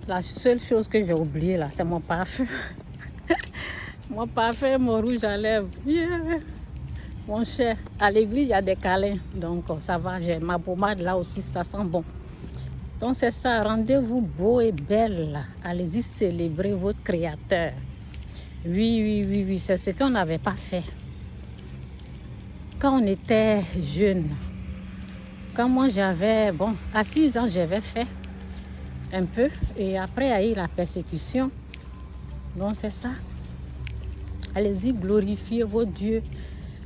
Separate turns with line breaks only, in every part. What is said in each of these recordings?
La seule chose que j'ai oubliée là, c'est mon parfum. Mon parfum, mon rouge à lèvres. Yeah. Mon cher, à l'église, il y a des câlins. Donc, ça va. J'ai ma pommade là aussi, ça sent bon. Donc, c'est ça. Rendez-vous beau et belle là. Allez-y célébrer votre créateur. Oui. C'est ce qu'on n'avait pas fait. Quand on était jeune, quand moi j'avais, à 6 ans, j'avais fait un peu. Et après, il y a eu la persécution. Donc, c'est ça. Allez-y glorifier votre Dieu.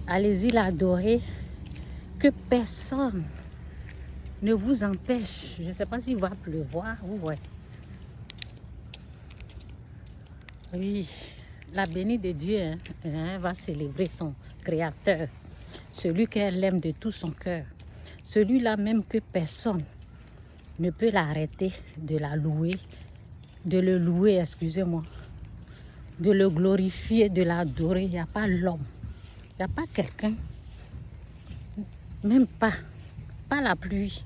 Allez-y l'adorer. Que personne ne vous empêche. Je ne sais pas s'il va pleuvoir ou ouais. Oui, la bénie de Dieu va célébrer son créateur. Celui qu'elle aime de tout son cœur. Celui-là même que personne ne peut l'arrêter de la louer. De le louer, excusez-moi. De le glorifier, de l'adorer. Il n'y a pas l'homme. Il n'y a pas quelqu'un. Même pas la pluie.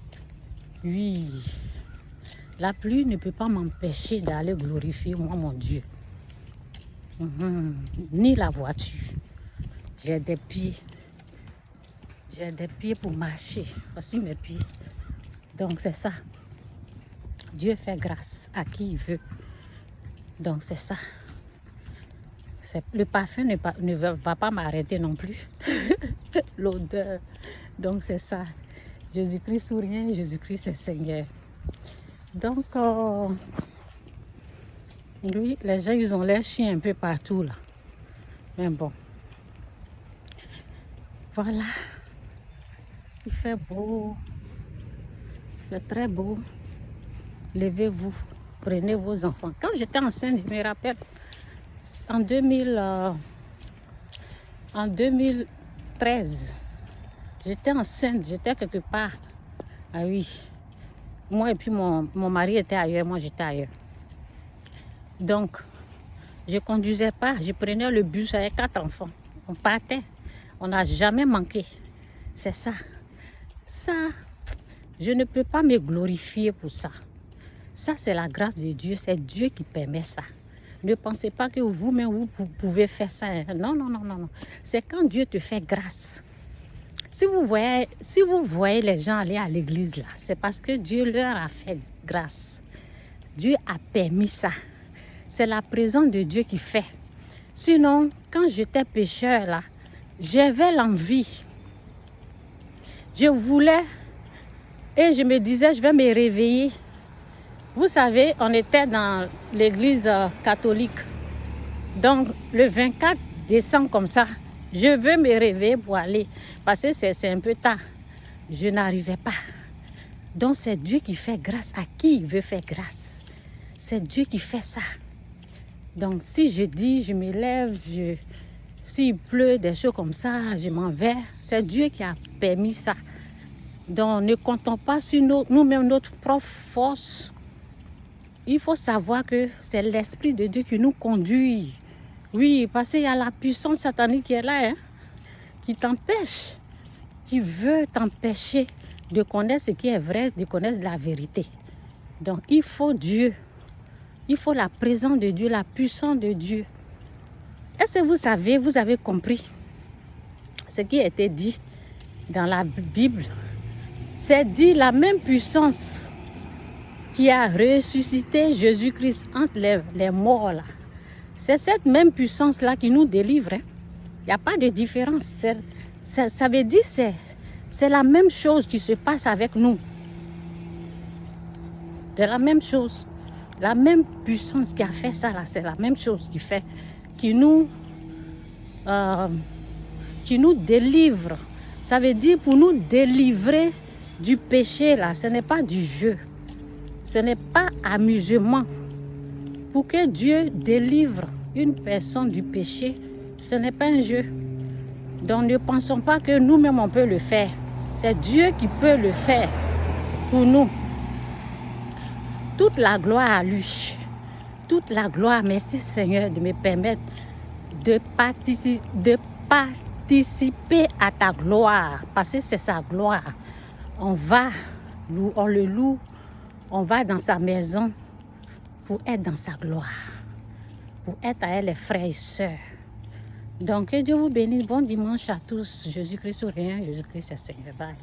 Oui, la pluie ne peut pas m'empêcher d'aller glorifier moi, mon Dieu. Ni la voiture. J'ai des pieds. J'ai des pieds pour marcher. Voici mes pieds. Donc c'est ça. Dieu fait grâce à qui il veut. Donc c'est ça. Le parfum ne va pas m'arrêter non plus. L'odeur. Donc c'est ça. Jésus-Christ souriant, Jésus-Christ est Seigneur. Donc, oui, les gens, ils ont l'air chiens un peu partout là. Mais bon. Voilà. Il fait beau. Il fait très beau. Levez-vous. Prenez vos enfants. Quand j'étais enceinte, je me rappelle, en 2013, j'étais enceinte, j'étais quelque part. Ah oui. Moi et puis mon mari était ailleurs, moi j'étais ailleurs. Donc, je ne conduisais pas, je prenais le bus avec 4 enfants. On partait, on n'a jamais manqué. C'est ça. Ça, je ne peux pas me glorifier pour ça. Ça, c'est la grâce de Dieu, c'est Dieu qui permet ça. Ne pensez pas que vous-même, vous pouvez faire ça. Non. C'est quand Dieu te fait grâce. Si vous voyez les gens aller à l'église là, c'est parce que Dieu leur a fait grâce. Dieu a permis ça. C'est la présence de Dieu qui fait. Sinon, quand j'étais pécheur là, j'avais l'envie. Je voulais et je me disais, je vais me réveiller. Vous savez, on était dans l'église catholique. Donc, le 24 décembre comme ça, je veux me réveiller pour aller. Parce que c'est un peu tard. Je n'arrivais pas. Donc, c'est Dieu qui fait grâce à qui il veut faire grâce. C'est Dieu qui fait ça. Donc, si je dis, je me lève, s'il pleut, des choses comme ça, je m'en vais. C'est Dieu qui a permis ça. Donc, ne comptons pas sur nous-mêmes, notre propre force. Il faut savoir que c'est l'Esprit de Dieu qui nous conduit. Oui, parce qu'il y a la puissance satanique qui est là, qui t'empêche, qui veut t'empêcher de connaître ce qui est vrai, de connaître la vérité. Donc, il faut Dieu. Il faut la présence de Dieu, la puissance de Dieu. Est-ce que vous avez compris ce qui a été dit dans la Bible? C'est dit la même puissance qui a ressuscité Jésus-Christ entre les morts là. C'est cette même puissance-là qui nous délivre. Il n'y a pas de différence. Ça veut dire que c'est la même chose qui se passe avec nous. C'est la même chose. La même puissance qui a fait ça, là, c'est la même chose qui nous délivre. Ça veut dire pour nous délivrer du péché, là, ce n'est pas du jeu. Ce n'est pas amusement. Pour que Dieu délivre une personne du péché, ce n'est pas un jeu. Donc ne pensons pas que nous-mêmes on peut le faire. C'est Dieu qui peut le faire pour nous. Toute la gloire à lui. Toute la gloire. Merci Seigneur de me permettre de participer à ta gloire. Parce que c'est sa gloire. On le loue. On va dans sa maison. pour être dans sa gloire, pour être avec les frères et sœurs. Donc, que Dieu vous bénisse. Bon dimanche à tous. Jésus-Christ ou rien, Jésus-Christ est Seigneur. Bye.